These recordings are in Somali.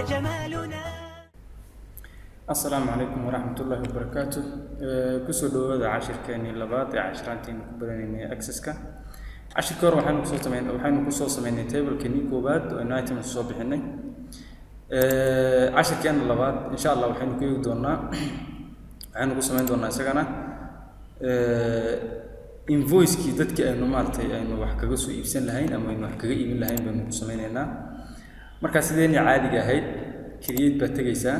جمالنا. السلام عليكم ورحمة الله وبركاته. كسر دوّد عشر كاني لبعض عشرتين كبرني أكسسك. عشر كور وحنا كسر سمين تابل كني كوباد ونايت من الصبح هني. عشر كان لبعض إن شاء الله وحنا كيو دونا وحنا كسر سمين دونا سكنا. invoice kii dadka aynu maartay aynu wax kaga soo iibsan lahayn ama aynu wax kaga iibin lahayn baynu ku sameeynaa marka sideen caadiga ahayd create ba tagaysaa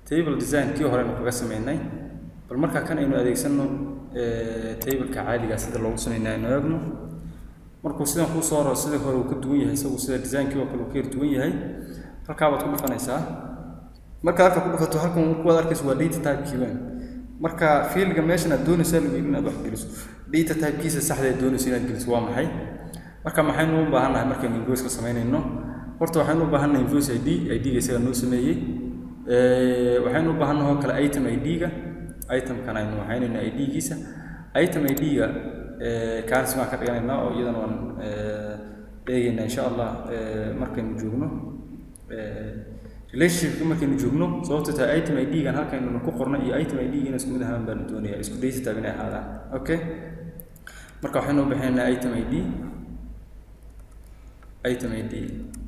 table design kii hore aynu kaga sameeynay bal marka kan aynu adeegsano table ka caadiga sida loogu sameeynaa aynu eegno markuu sidan ku soo raro sida hore uu ka duwan yahay sida design kii oo kale uu ka duwan yahay halka baad ku dhufanaysaa marka halka ku dhufato halkan ku wada arkayso waa data type kii weyn marka fiilga meeshan aad doonaysaa inaad wax geliso data type-kiisa saxda ah doonaysaa inaad geliso waa maxay marka maxaynu u baahanahay markaynu invoice ka sameynayno horta waxaynu u baahanahay invoice ID-ga isaga noo sameeyay waxaynu u baahanahay kala item ID-ga item-kan aynu waxaynu ID-giisa item ID-ga kaas ma ka dhiganaynaa oo iyadana waan eegaynaa insha Allah markaynu joogno relationship markaynu joogno sababtoo ah item ID-gan halkaynu ku qornay iyo item ID-gana isku mid ahaan baan doonayaa isku daysi taabinay ahaadaan okay marka waxaynu u bixinaynaa item ID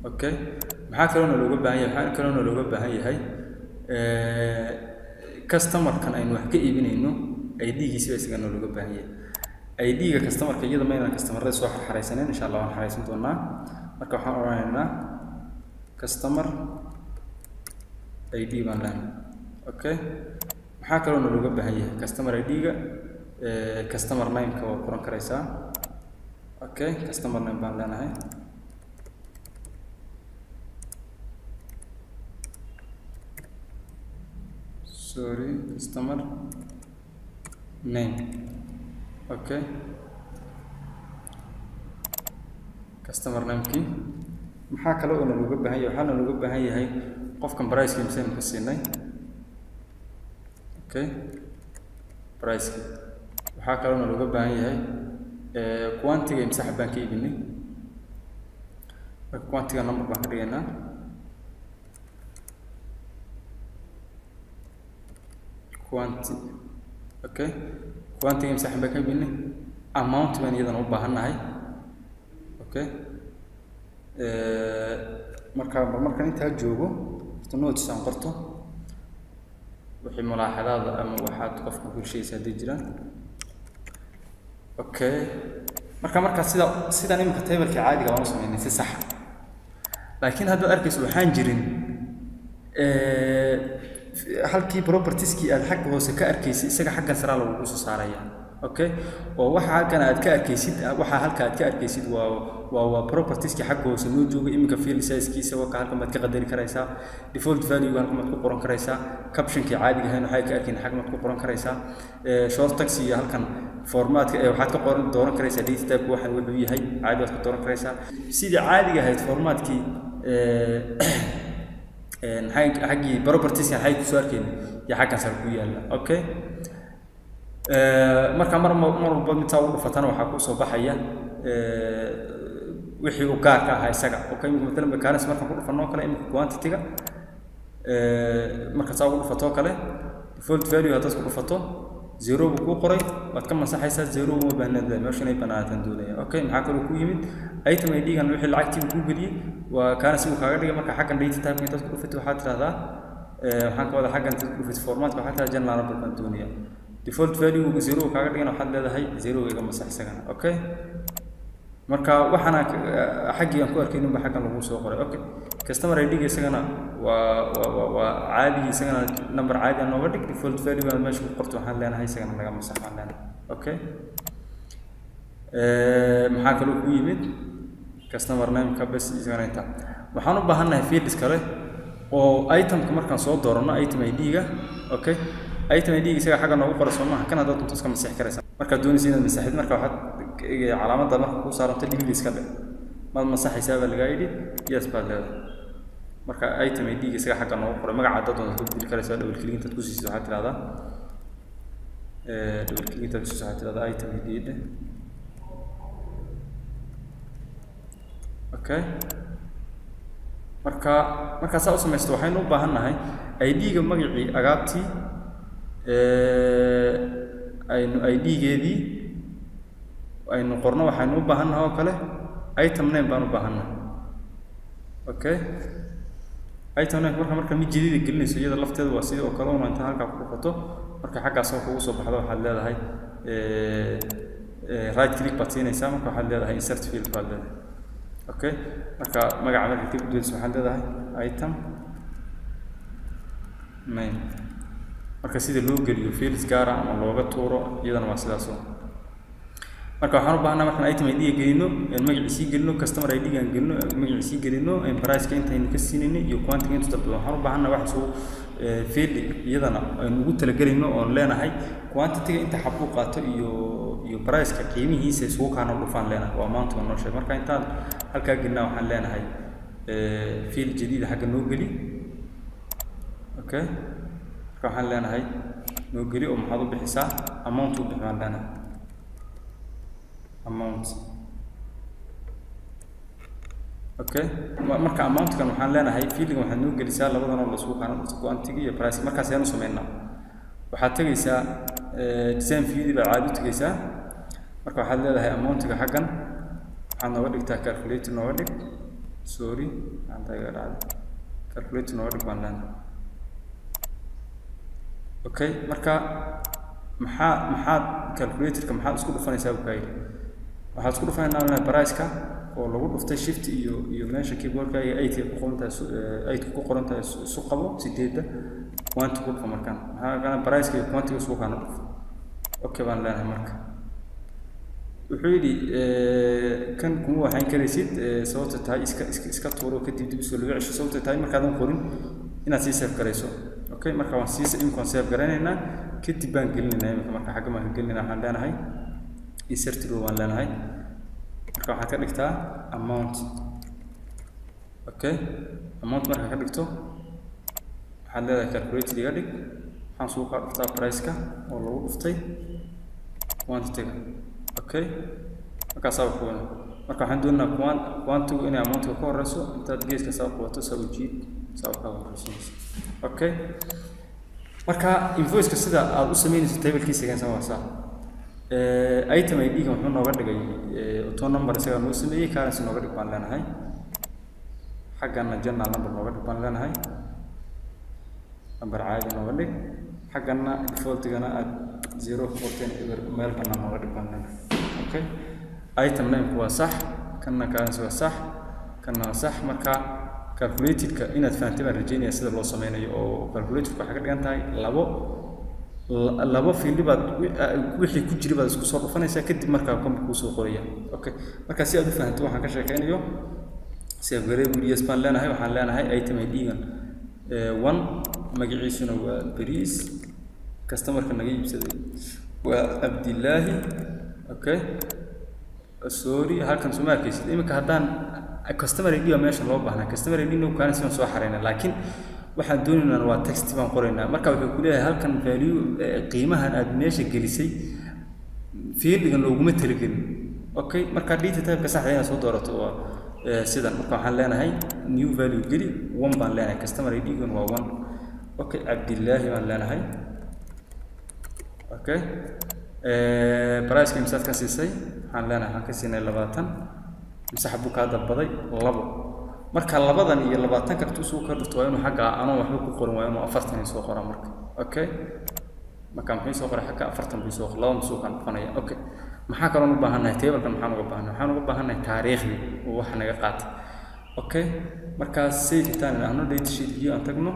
okay maxaa kaloo looga baahan yahay customer kan aynu wax ka iibinayno ID-giisa isaga looga baahan yahay ID-ga customer ka iyada ma inaan customer-da soo xareysaneen insha Allah waan xareysan doonaa marka waxaan oranaynaa customer ID baan leeyahay okay maxaa kaloo looga baahan yahay customer ID-ga customer name-ka waa qoran karaysaa okay customer name baan leenahay customer name okay customer name-kii maxaa kaloo looga baahan yahay waxaana looga baahan yahay qofkan price ka imsaan ka siinay okay price waxa kale oo looga baahan yahay quantity ga imsax baan ka iibinay quantity ga number baan ka dhigaynaa quantity okay quantity ga imsax baan ka iibinay amount baan iyadana u baahanahay okay marka inta joogo notes aan qorto wixii mulaaxadaad ama waxaad qofka ku sheegaysaa jiraan okay marka sida imika table-ka caadiga ah oo sameeynay si sax laakiin hadda arkayso waxaan jirin halkii properties-kii aad xagga hoose ka arkaysay isaga xaggan sare lagu soo saaraya okay oo waxa halkan aad ka arkaysid waxa halka aad ka arkaysid waa properties-ki xagga hoose noo jooga imika field size-kiisa waa halkan baad ka qadari karaysaa default value halkan baad ku qoran karaysaa caption-ki caadiga ah waxay ka arkeen xagga baad ku qoran karaysaa short text iyo halkan format-ka waxaad ka qoran dooran karaysaa data type waxa uu yahay caadi baad ku dooran karaysaa sidii caadiga ahayd format-ki حقي properties يعني حي ku soo arkeen ya xaggan sar ku yaala okay marka mar walba mid taa u fatana waxa ku soo baxaya wixii uu gaar ka ahaa isaga okay midna mechanics marka ku dhufano kale in quantity-ga marka taa u fato kale default value hadaad ku dhufato 0 buu ku qoray waad ka masaxaysaa 0 uma baahnaa meesha inay banaatan doonaya okay maxaa kale ku yimid item ID-gan wixii lacagtii ku geliyay waa kaana si uu kaaga dhigay marka xaggan data type intaad ku dhufato waxaad tiraahdaa waxaan ka wada xaggan intaad ku dhufato format waxaad tiraahdaa general number baan doonaya default value 0 kaaga dhigana waxaad leedahay 0 iga masax isagana okay marka waxana xaggii aan ku arkayno ba xaggan lagu soo qoray okay customer ID-ga isagana waa caadi isagana number caadi aan nooga dhig default value aan meesha ku qorto waxaan leenahay isagana laga masax aan leenahay okay maxaa kale ku yimid customer name ka bas isagana inta waxaan u baahanahay fields kale oo item-ka markaan soo doorano item ID-ga okay item ID isaga xagga noogu qoran Soomaaliya kan hadda tuntas ka masax karaysa marka doonaysid inaad masaxid marka waxaad calaamadda marka ku saarantay digli iska dhig ma masaxaysaa baa laga yidhi yes baa leedahay marka item ID isaga xagga noogu qoran magaca dad doonto ku dil karaysaa double click intaad ku siiso waxaad tiraahdaa double click intaad ku siiso waxaad tiraahdaa item ID okay marka saa u samaysto waxaynu u baahannahay ID-ga magacii agaabtii aynu ID-geedii aynu qorno waxaynu u baahannahay oo kale item name baan u baahannahay. Okay, item name marka mid jadiida gelinayso iyada lafteeda waa sidoo kale oo inta halka ku qoto marka xaggaas oo kugu soo baxdo waxaad leedahay right click baad siinaysaa marka waxaad leedahay insert field baad leedahay. Okay, marka magaca marka dib u dhigayso waxaad leedahay item name marka sida loo geliyo fields gaar ah ama looga tuuro iyadana waa sidaas oo marka waxaan u baahnaa markaan item ID gelino magaciisa gelino customer ID gaan gelino magaciisa gelino price ka inta ka siinayno iyo quantity inta dabdo waxaan u baahnaa wax soo field iyadana aan ugu talagalino oo leenahay quantity inta xabbu qaato iyo price ka qiimihiisa isku kaana dhufan leenahay waa amount oo noo sheeg marka intaan halka gelina waxaan leenahay field jadiid xagga noo geli. Okay, marka waxaan leenahay noo geli oo maxaad u bixisaa amount u bixin leenahay amount. Okay, marka amount kan waxaan leenahay field waxaan noo gelisaa labadan oo la isku qaano quantity iyo price markaas ayaan sameeynaa waxaad tagaysaa design view baa caadi u tagaysaa marka waxaad leedahay amount ka xaggan waxaan nooga dhigtaa calculator nooga dhig sorry aan tagaa dhacday calculator nooga dhig baan leenahay. Okay, marka maxaad calculator-ka maxaad isku dhufanaysaa u kaayay waxaad isku dhufanaysaa price-ka oo lagu dhuftay shift iyo meesha keyboard-ka iyo 8 ku qoran tahay isu qabo 8 quantity ku dhufan markaan maxaa kana price-ka iyo quantity isku kana dhuf. Okay, baan leenahay marka wuxuu yidhi kan kuma waxaan karaysid sababta tahay iska tuuro kadib dib soo laga cisho sababta tahay markaadan qorin inaad sii save garayso. Okay, marka waan sii save garanaynaa kadib baan gelinaynaa marka xagga ma gelinaynaa waxaan leenahay insert row waan leenahay marka waxaad ka dhigtaa amount. Okay, amount marka ka dhigto waxaad leedahay calculator iga dhig waxaan soo qaadtaa price-ka oo lagu dhuftay quantity-ga. Okay, marka sabab ku marka waxaan doonaa quantity inay amount-ka ka horeyso intaad geeska sabab qabato sabab jiid sabab ka horeyso. Okay, marka invoice-ka sida aad u sameynayso table-kiisa kan samaysaa item ID kan wuxuu nooga dhigay auto number isaga noo sameeyay currency nooga dhig baan leenahay xaggana journal number nooga dhig baan leenahay number caadi nooga dhig xaggana default-gana aad 014 meel bana nooga dhig baan leenahay. Okay, item name waa sax kana currency waa sax kana waa sax marka calculator-ka inaad fahanteen baan rajeynaya sida loo sameynayo oo calculator-ka waxa ka dhigan tahay labo field baad wixii ku jira baad isku soo dhufanaysaa kadib markaa kombi ku soo qoraya. Okay, marka si aad u fahanto waxaan ka sheekeynayo save variable yes baan leenahay waxaan leenahay item ID gan 1 magaciisuna waa Paris customer-ka naga iibsaday waa Abdillahi. Okay, sorry halkan soo markaysid imika haddaan customer ID meesha loo baahnaa customer ID noo kaan soo xareynaa laakiin waxaan doonaynaa waa text baan qoraynaa marka wuxuu ku leeyahay halkan value qiimahan aad meesha gelisay field-gan looguma talagelin. Okay, marka data type-ka saxda ah soo doorato waa sidan marka waxaan leenahay new value geli 1 baan leenahay customer ID-gan waa 1. Okay, Abdillahi baan leenahay. Okay, price-ka imsaad ka siisay waxaan leenahay waxaan ka siinay 20 imsax buu ka dalbaday 2 marka labadan iyo 20 kartu soo ka dhigto waa inuu xagga aan waxba ku qorin waa inuu 40 soo qoraa marka. Okay, marka maxay soo qoray xagga 40 soo qoraa soo kan qanaya. Okay, maxaa kale oo u baahanahay table-kan maxaan uga baahanahay waxaan uga baahanahay taariikhdi oo wax naga qaatay. Okay, marka save taan aanu date sheet view aan tagno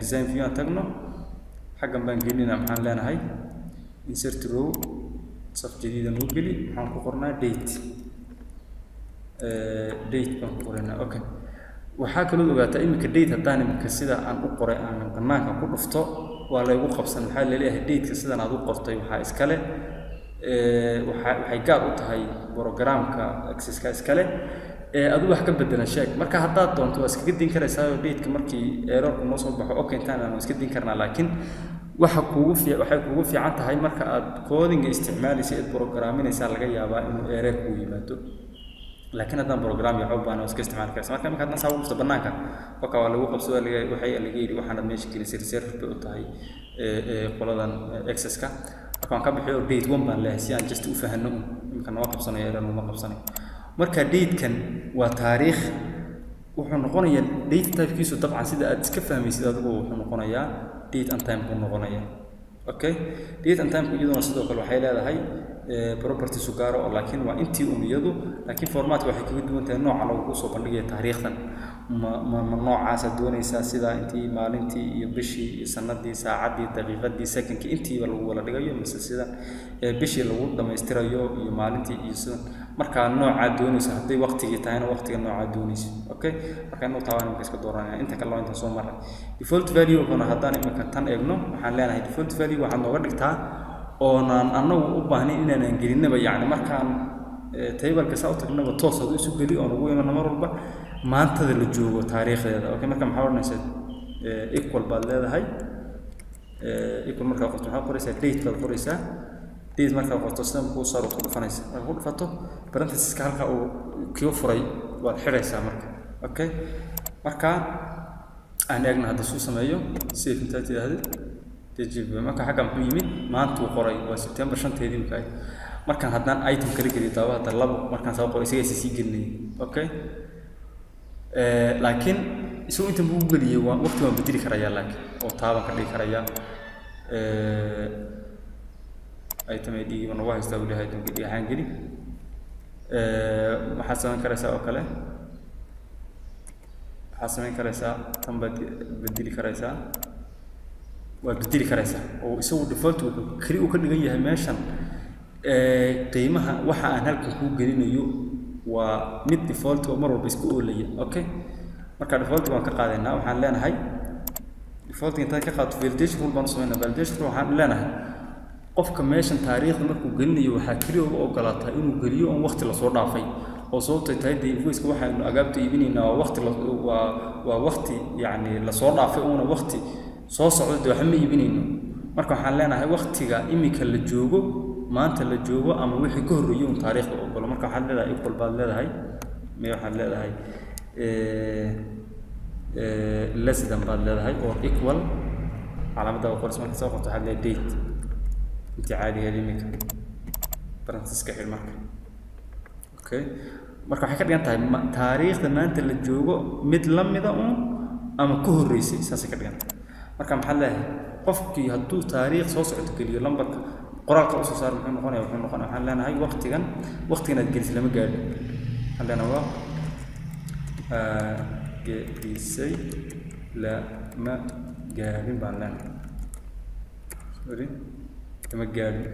design view aan tagno xaggan baan gelinaa maxaan leenahay insert row saf jadiida noo geli waxaan ku qornaa date baan ku qoraynaa. Okay, waxaa kaloo ogaataa imika date haddaan imika sida aan u qoray aan banaanka ku dhufto waa la igu qabsan waxaa la leeyahay date-ka sidan aad u qortay waxaa iskale waxay gaar u tahay programka access-ka iskale adigu wax ka bedelan sheeg marka haddaad doonto waa iskaga din karaysaa date-ka markii error-ku noo soo baxo okay intaan aan iska din karnaa laakiin waxay kugu fiican tahay marka aad coding isticmaalayso ee programinaysa laga yaabaa inuu error ku yimaado. laakiin haddaan program iyo cod baan iska isticmaali karaysaa marka marka haddaan saa ugu dhufto banaanka qofka waa lagu qabsado waxay laga yidhi waxaanad meesha gelisay reserve bay u tahay qoladan accesska marka waan ka bixiyo date 1 baan leeyahay si aan just u fahanno imika noo qabsanayo error ma qabsanayo marka date-kan waa taariikh wuxuu noqonayaa date type-kiisu dabcan sida aad iska fahmaysid adigu wuxuu noqonayaa date and time buu noqonayaa okay date and time iyaduna sidoo kale waxay leedahay property sugaaro oo laakiin waa intii iyadu laakiin format waxay kaga duwan tahay nooca lagu soo bandhigayo taariikhdan ma noocaas doonaysaa sida intii maalintii iyo bishii iyo sanadii saacadii daqiiqadii secondkii intiiba lagu wada dhigayo mise sida bishii lagu dhameystirayo iyo maalintii iyo sida marka nooca doonaysa haday waqtigii tahayna waqtiga nooca doonaysa okay marka inuu taawaan iska dooranaya inta kale inta soo maray default value kana haddaan imika tan eegno waxaan leenahay default value waxaan nooga dhigtaa oonaan anagu u baahnayn inaan gelinaba yani markaan table-ka saa u tagnaba toos aad isu geli oo ugu iman mar walba maantada la joogo taariikhdeeda okay marka maxaa oranaysaa equal baad leedahay equal marka qorto maxaa qoraysaa date baad qoraysaa date marka qorto sida ku saaro ku dhufanaysa marka ku dhufato parenthesis-ka halka uu kiyo furay waad xiraysaa marka okay marka aan eegna hadda suu sameeyo save inta tiraahdo تجيب marka xagga muxuu yimid maanta uu qoray waa September 5teedii markay markaan haddaan item kala geliyo taabada labo markaan soo qoray isaga sii gelinay okay laakiin isoo inta buu geliyay waa waqti waan bedeli karayaa laakiin oo taaban ka dhigi karayaa item ID wana waa haysta wali haydan geli ahaan geli waxa sameyn karaysaa oo kale waxa sameyn karaysaa tan bedeli karaysaa waa bedeli karaysaa oo isagu default kali uu ka dhigan yahay meeshan qiimaha waxa aan halkan ku gelinayo waa mid default oo mar walba isku oolaya okay marka default waan ka qaadaynaa waxaan leenahay default inta ka qaado validation rule baan sameynaa validation waxaan leenahay qofka meeshan taariikhda markuu gelinayo waxa kaliya oo ogolaataa inuu geliyo on waqti la soo dhaafay oo sababtay tahay invoice-ka waxaanu agaabta iibinaynaa waa waqti yani la soo dhaafay oo waqti soo socdo waxa ma iibinayno marka waxaan leenahay waqtiga imika la joogo maanta la joogo ama wixii ka horeeyay oo taariikhda ogol marka waxaan leedahay equal baad leedahay waxaan leedahay less than baad leedahay or equal calaamada oo qoraysa marka soo qorto waxaad leedahay date inta caadi ah imika parenthesis-ka xir marka okay marka waxay ka dhigan tahay taariikhda maanta la joogo mid la mid ah ama ka horeysay saas ka dhigan marka maxaa leeyahay qofkii hadduu taariikh soo socdo geliyo lambarka qoraalka u soo saar wuxuu noqonayaa waxaan leenahay waqtigan aad gelisay lama gaadhin hadana waa gelisay lama gaadhin baan leenahay sorry lama gaadhin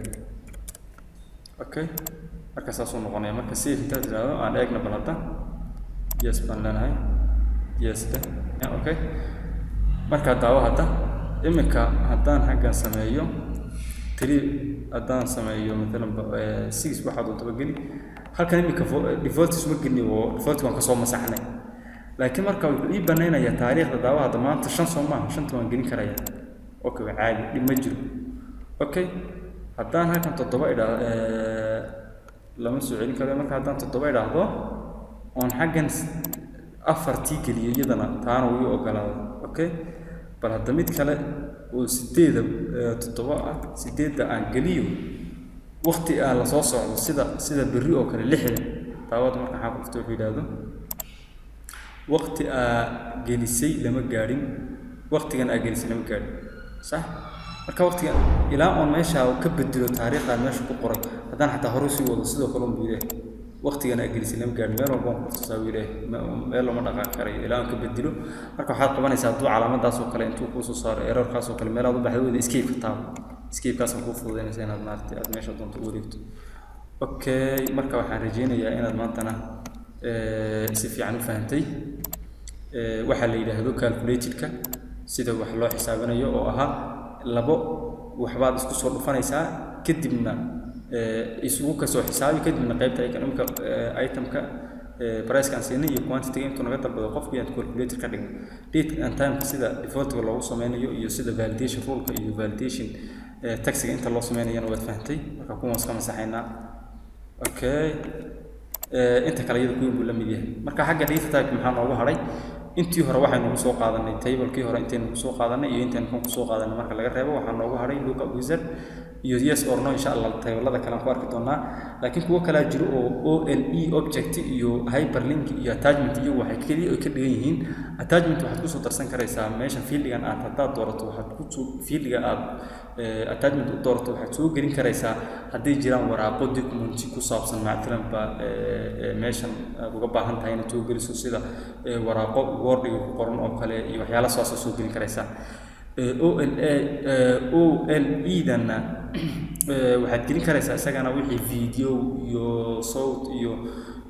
okay marka saas uu noqonaya marka save inta tiraahdo aan eegna bal hadda yes baan leenahay yes okay marka daawo hadda imika haddaan xaggan sameeyo 3 haddaan sameeyo مثلا 6 waxaad u tabageli halkan imika default isma gelin oo default waan ka soo masaxnay laakiin marka uu ii banaynaya taariikhda daawo hadda maanta 5 soo ma 5 waan gelin karayaa okay caadi dhib ma jiro okay haddaan halkan 7 lama soo celin karo marka haddaan 7 idhaahdo on xaggan afartii geliyo iyadana taana wuu ogolaaday okay bal hadda mid kale oo 8 aan geliyo waqti aan la soo socdo sida berri oo kale 6 taawada marka xaq qofto wuxuu yiraahdo waqti gelisay lama gaadhin waqtigan gelisay lama gaadhin sax marka waqtigan ilaa on meesha ka bedelo taariikhda meesha ku qoray haddaan xataa hore sii wado sidoo kale uu yiraahdo waqtigan gelisay lama gaadhin meel walba ku tasawirey meel lama dhaqaaq karay ilaa aan ka bedelo marka waxaad qabanaysaa duu calaamadaas oo kale intuu ku soo saaro error kaas oo kale meel aad u baxdo escape ka taabo escape kaas ku fududeynaysa inaad maartay aad meesha doonto u wareegto okay marka waxaan rajeynayaa inaad maantana si fiican u fahantay waxa la yiraahdo calculated-ka sida wax loo xisaabinayo oo aha labo waxbaad isku soo dhufanaysaa kadibna isugu ka soo xisaabi kadibna qaybta economic item-ka price kan siinay iyo quantity inta naga dalbado qofku yaad calculator ka dhigay date and time sida default loogu sameeyo iyo sida validation rule-ka iyo validation taxiga inta loo sameeyo waad fahantay marka kuwaas ka masaxayna okay inta kale iyada kuwiin buu la mid yahay marka xagga data type maxaa noogu haray intii hore waxaynu ku soo qaadanay table-kii hore intaynu ku soo qaadanay iyo intaynu ku soo qaadanay marka laga reebo waxaa noogu haray lookup wizard iyo yes or no insha Allah table-lada kale ku arki doonaa laakiin kuwa kale jiro oo OLE object iyo hyperlink iyo attachment iyo waxay kaliya oo ka dhigan yihiin attachment waxaad ku soo darsan karaysaa meesha fieldigan aad hadda doorato waxaad ku soo fieldiga aad attachment u doorato waxaad soo gelin karaysaa haddii jiraan waraaqo document ku saabsan mactalan ba meeshan aad uga baahan tahay inaad soo geliso sida waraaqo word-iga ku qoran oo kale iyo waxyaalo saas soo gelin karaysaa OLE-dana waxaad gelin karaysaa isagana wixii video iyo sawt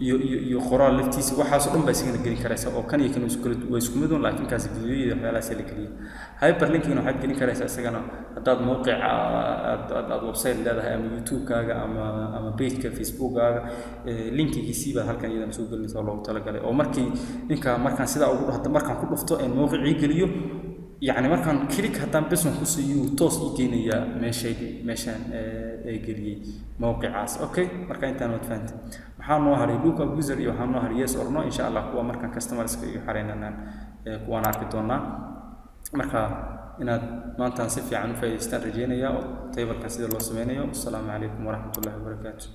iyo qoraal laftiisa waxaas oo dhan baa isagana gelin karaysaa oo kan iyo kan isku mid laakiin kaas videoyada waxyaalahaas la kaliya hyperlinkina waxaad gelin karaysaa isagana haddaad mowqic aad website leedahay ama youtube-kaaga ama page-ka facebook-kaaga linkigiisii baad halkan iyadana soo gelinaysaa oo loogu talagalay oo markaan sidaa ugu dhahdo markaan ku dhufto in mowqicii geliyo يعني markaan click haddaan bes ku siiyo toos ii geenaya meeshaan geliyay mowqicaas okay marka intaan wad fahanteen waxaan noo haray lookup wizard iyo waxaan noo haray yes or no insha Allah kuwa markaan customers-ka iyo xareynanaan kuwaan arki doonaa marka inaad maanta si fiican u faa'iidaystaan rajeynaya table-ka sida loo sameeyo. Assalaamu calaykum waraxmatullaahi wabarakaatuh.